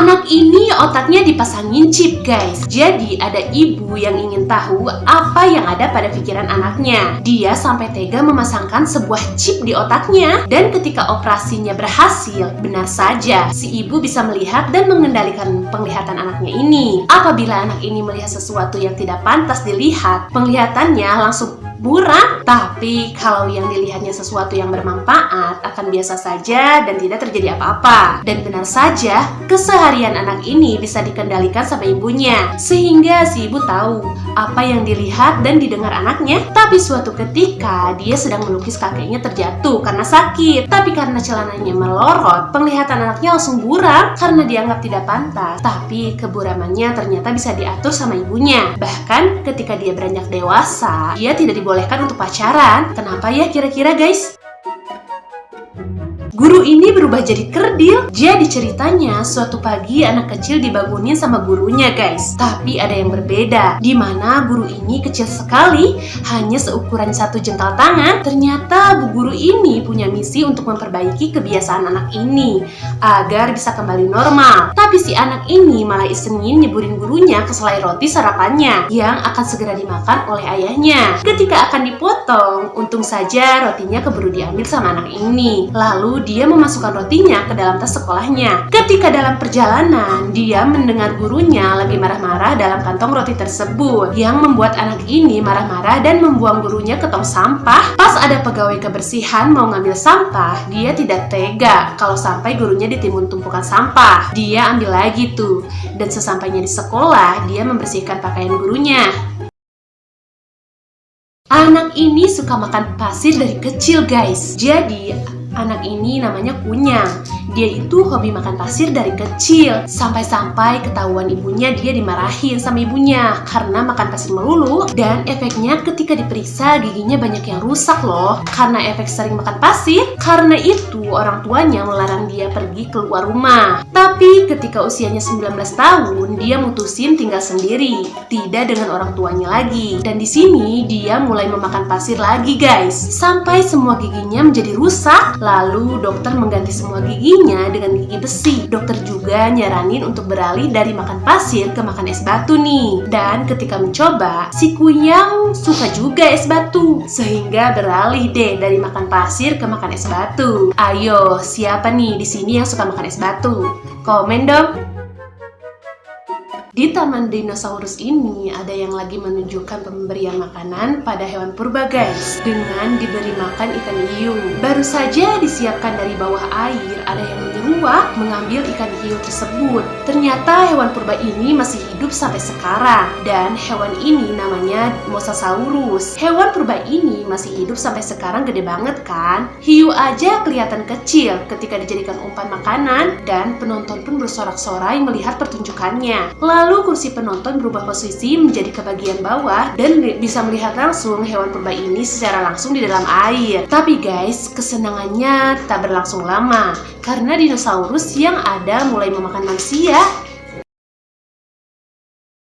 Anak ini otaknya dipasangin chip guys. Jadi ada ibu yang ingin tahu apa yang ada pada pikiran anaknya. Dia sampai tega memasangkan sebuah chip di otaknya. Dan ketika operasinya berhasil, benar saja si ibu bisa melihat dan mengendalikan penglihatan anaknya ini. Apabila anak ini melihat sesuatu yang tidak pantas dilihat, penglihatannya langsung buram. Tapi kalau yang dilihatnya sesuatu yang bermanfaat, akan biasa saja dan tidak terjadi apa-apa. Dan benar saja, keseharian anak ini bisa dikendalikan sama ibunya, sehingga si ibu tahu apa yang dilihat dan didengar anaknya. Tapi suatu ketika dia sedang melukis, kakeknya terjatuh karena sakit. Tapi karena celananya melorot, penglihatan anaknya langsung buram karena dianggap tidak pantas. Tapi keburamannya ternyata bisa diatur sama ibunya. Bahkan ketika dia beranjak dewasa, dia tidak dibolehkan untuk pacaran. Kenapa ya kira-kira guys? Guru ini berubah jadi kerdil. Jadi ceritanya suatu pagi anak kecil dibangunin sama gurunya guys. Tapi ada yang berbeda, dimana guru ini kecil sekali, hanya seukuran 1 jengkal tangan. Ternyata bu guru ini punya misi untuk memperbaiki kebiasaan anak ini agar bisa kembali normal. Tapi si anak ini malah isengin nyeburin gurunya ke selai roti sarapannya yang akan segera dimakan oleh ayahnya. Ketika akan dipotong, untung saja rotinya keburu diambil sama anak ini. Lalu dia memasukkan rotinya ke dalam tas sekolahnya. Ketika dalam perjalanan, dia mendengar gurunya lagi marah-marah dalam kantong roti tersebut, yang membuat anak ini marah-marah dan membuang gurunya ke tong sampah. Pas ada pegawai kebersihan mau ngambil sampah, dia tidak tega kalau sampai gurunya ditimbun tumpukan sampah. Dia ambil lagi tuh, dan sesampainya di sekolah, dia membersihkan pakaian gurunya. Anak ini suka makan pasir dari kecil guys. Jadi anak ini namanya Kunyang. Dia itu hobi makan pasir dari kecil. Sampai-sampai ketahuan ibunya dia dimarahin sama ibunya karena makan pasir melulu. Dan efeknya ketika diperiksa giginya banyak yang rusak loh, karena efek sering makan pasir. Karena itu orang tuanya melarang dia pergi keluar rumah. Tapi ketika usianya 19 tahun, dia mutusin tinggal sendiri, tidak dengan orang tuanya lagi. Dan di sini dia mulai memakan pasir lagi guys, sampai semua giginya menjadi rusak. Lalu dokter mengganti semua giginya dengan gigi besi. Dokter juga nyaranin untuk beralih dari makan pasir ke makan es batu nih. Dan ketika mencoba, si Kunyang suka juga es batu, sehingga beralih deh dari makan pasir ke makan es batu. Ayo, siapa nih di sini yang suka makan es batu? Komen dong. Di taman dinosaurus ini ada yang lagi menunjukkan pemberian makanan pada hewan purba guys, dengan diberi makan ikan hiu. Baru saja disiapkan dari bawah air, ada yang menyeruak mengambil ikan hiu tersebut. Ternyata hewan purba ini masih hidup sampai sekarang, dan hewan ini namanya Mosasaurus. Hewan purba ini masih hidup sampai sekarang, gede banget kan? Hiu aja kelihatan kecil ketika dijadikan umpan makanan, dan penonton pun bersorak-sorai melihat pertunjukannya. Lalu kursi penonton berubah posisi menjadi ke bagian bawah dan bisa melihat langsung hewan purba ini secara langsung di dalam air. Tapi guys, kesenangannya tak berlangsung lama karena dinosaurus yang ada mulai memakan manusia.